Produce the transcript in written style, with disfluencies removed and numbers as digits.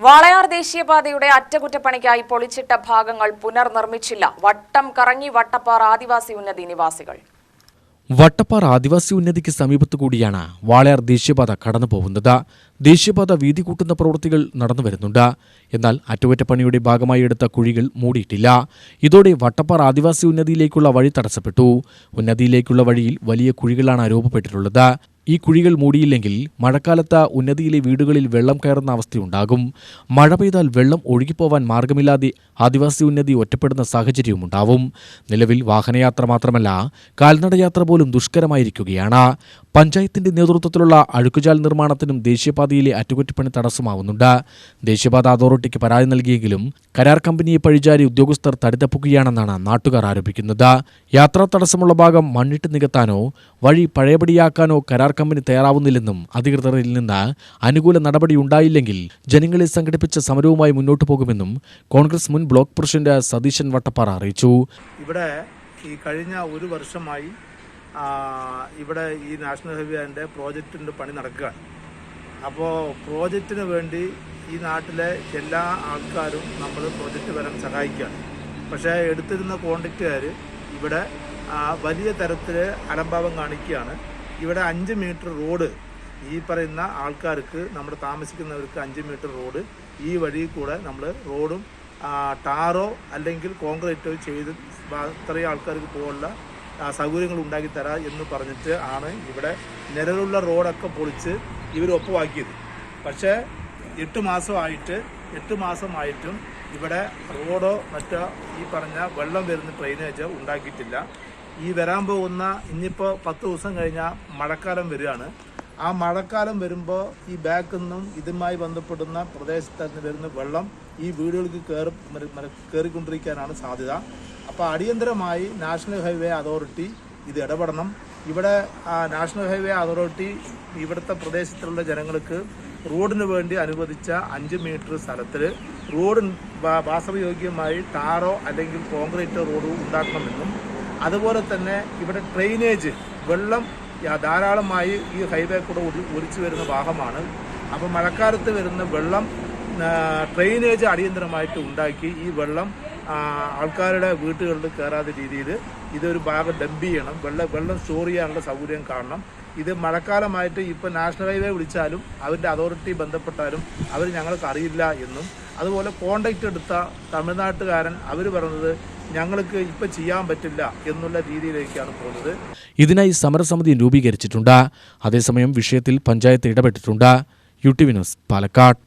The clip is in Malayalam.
വാളയാർ ദേശീയപാതയുടെ അറ്റകുറ്റപ്പണിക്കായി പൊളിച്ചിട്ട ഭാഗങ്ങൾ പുനർനിർമ്മിച്ചില്ല. വട്ടം കറങ്ങി വട്ടപ്പാറ ആദിവാസി ഉന്നതി നിവാസികൾ. വട്ടപ്പാറ ആദിവാസി ഉന്നതിക്ക് സമീപത്തുകൂടിയാണ് വാളയാർ ദേശീയപാത കടന്നുപോകുന്നത്. ദേശീയപാത വീതി കൂട്ടുന്ന പ്രവൃത്തികൾ നടന്നുവരുന്നുണ്ട്. എന്നാൽ അറ്റകുറ്റപ്പണിയുടെ ഭാഗമായി എടുത്ത കുഴികൾ മൂടിയിട്ടില്ല. ഇതോടെ വട്ടപ്പാറ ആദിവാസി ഉന്നതിയിലേക്കുള്ള വഴി തടസ്സപ്പെട്ടു. ഉന്നതിയിലേക്കുള്ള വഴിയിൽ വലിയ കുഴികളാണ് രൂപപ്പെട്ടിട്ടുള്ളത്. ഈ കുഴികൾ മൂടിയില്ലെങ്കിൽ മഴക്കാലത്ത് ഉന്നതിയിലെ വീടുകളിൽ വെള്ളം കയറുന്ന അവസ്ഥയുണ്ടാകും. മഴ പെയ്താൽ വെള്ളം ഒഴുകിപ്പോവാൻ മാർഗമില്ലാതെ ആദിവാസി ഉന്നതി ഒറ്റപ്പെടുന്ന സാഹചര്യവുമുണ്ടാവും. നിലവിൽ വാഹനയാത്ര മാത്രമല്ല, കാൽനടയാത്ര പോലും ദുഷ്കരമായിരിക്കുകയാണ്. പഞ്ചായത്തിന്റെ നേതൃത്വത്തിലുള്ള അഴുക്കുചാൽ നിർമ്മാണത്തിനും ദേശീയപാതയിലെ അറ്റകുറ്റപ്പണി തടസ്സമാവുന്നുണ്ട്. ദേശീയപാത അതോറിറ്റിക്ക് പരാതി നൽകിയെങ്കിലും കരാർ കമ്പനിയെ പഴിചാരി ഉദ്യോഗസ്ഥർ തടിതപ്പുകയാണെന്നാണ് നാട്ടുകാർ ആരോപിക്കുന്നത്. യാത്രാ തടസ്സമുള്ള ഭാഗം മണ്ണിട്ട് നികത്താനോ വഴി പഴയപടിയാക്കാനോ കരാർ കമ്പനി തയ്യാറാവുന്നില്ലെന്നും അധികൃതരിൽ നിന്ന് അനുകൂല നടപടി ഉണ്ടായില്ലെങ്കിൽ ജനങ്ങളെ സംഘടിപ്പിച്ച സമരവുമായി മുന്നോട്ടു പോകുമെന്നും കോൺഗ്രസ് മുൻ ബ്ലോക്ക് പ്രസിഡന്റ് സതീശൻ വട്ടപ്പാറ അറിയിച്ചു. ഇവിടെ ഈ കഴിഞ്ഞ ഒരു വർഷമായി ഇവിടെ ഈ നാഷണൽ ഹൈവേൻ്റെ പ്രോജക്റ്റിൻ്റെ പണി നടക്കുകയാണ്. അപ്പോൾ പ്രോജക്റ്റിന് വേണ്ടി ഈ നാട്ടിലെ എല്ലാ ആൾക്കാരും നമ്മൾ പ്രോജക്റ്റ് വരാൻ സഹായിക്കുകയാണ്. പക്ഷേ എടുത്തിരുന്ന കോൺട്രാക്റ്റുകാർ ഇവിടെ വലിയ തരത്തിൽ അലംഭാവം കാണിക്കുകയാണ്. ഇവിടെ 5 മീറ്റർ റോഡ് ഈ പറയുന്ന ആൾക്കാർക്ക്, നമ്മുടെ താമസിക്കുന്നവർക്ക് 5 മീറ്റർ റോഡ് ഈ വഴി കൂടെ നമ്മൾ റോഡും ടാറോ അല്ലെങ്കിൽ കോൺക്രീറ്റോ ചെയ്ത് ഇത്രയും ആൾക്കാർക്ക് പോകാനുള്ള സൗകര്യങ്ങൾ ഉണ്ടാക്കി തരാം എന്ന് പറഞ്ഞിട്ട് ആണ് ഇവിടെ നിലവിലുള്ള റോഡൊക്കെ പൊളിച്ച് ഇവർ ഒപ്പുവാക്കിയത്. പക്ഷേ 8 മാസമായിട്ടും ഇവിടെ റോഡോ മറ്റോ ഈ പറഞ്ഞ വെള്ളം വരുന്ന ഡ്രെയിനേജോ ഉണ്ടാക്കിയിട്ടില്ല. ഈ വരാൻ പോകുന്ന ഇനിയിപ്പോൾ 10 ദിവസം കഴിഞ്ഞാൽ മഴക്കാലം വരികയാണ്. ആ മഴക്കാലം വരുമ്പോൾ ഈ ബാക്കിൽ നിന്നും ഇതുമായി ബന്ധപ്പെടുന്ന പ്രദേശത്ത് നിന്ന് വരുന്ന വെള്ളം ഈ വീടുകൾക്ക് കയറിക്കൊണ്ടിരിക്കാനാണ് സാധ്യത. അപ്പോൾ അടിയന്തരമായി നാഷണൽ ഹൈവേ അതോറിറ്റി ഇത് ഇടപെടണം. ഇവിടെ നാഷണൽ ഹൈവേ അതോറിറ്റി ഇവിടുത്തെ പ്രദേശത്തുള്ള ജനങ്ങൾക്ക് റോഡിന് വേണ്ടി അനുവദിച്ച 5 മീറ്റർ സ്ഥലത്തിൽ റോഡ് വാസയോഗ്യമായി ടാറോ അല്ലെങ്കിൽ കോൺക്രീറ്റോ റോഡ് ഉണ്ടാക്കണമെന്നും, അതുപോലെ തന്നെ ഇവിടെ ഡ്രെയിനേജ് വെള്ളം ധാരാളമായി ഈ ഹൈവേ കൂടെ ഒലിച്ചു വരുന്ന ഭാഗമാണ്. അപ്പോൾ മഴക്കാലത്ത് വരുന്ന വെള്ളം ഡ്രെയിനേജ് അടിയന്തരമായിട്ട് ഉണ്ടാക്കി ഈ വെള്ളം ആൾക്കാരുടെ വീട്ടുകളിൽ കയറാത്ത രീതിയിൽ ഇതൊരു ഭാഗം ഡംപ് ചെയ്യണം. വെള്ളം സ്റ്റോർ ചെയ്യാനുള്ള സൗകര്യം കാണണം. ഇത് മഴക്കാലമായിട്ട് ഇപ്പോൾ നാഷണൽ ഹൈവേ വിളിച്ചാലും അവരുടെ അതോറിറ്റി ബന്ധപ്പെട്ടാലും അവർ ഞങ്ങൾക്ക് അറിയില്ല എന്നും, അതുപോലെ കോൺട്രാക്റ്റ് എടുത്ത തമിഴ്നാട്ടുകാരൻ അവർ പറഞ്ഞത് ഞങ്ങൾക്ക് ഇപ്പം ചെയ്യാൻ പറ്റില്ല എന്നുള്ള രീതിയിലേക്കാണ് പോകുന്നത്. ഇതിനായി സമരസമിതി രൂപീകരിച്ചിട്ടുണ്ട്. അതേസമയം വിഷയത്തിൽ പഞ്ചായത്ത് ഇടപെട്ടിട്ടുണ്ട്. UTV news, Palakkad.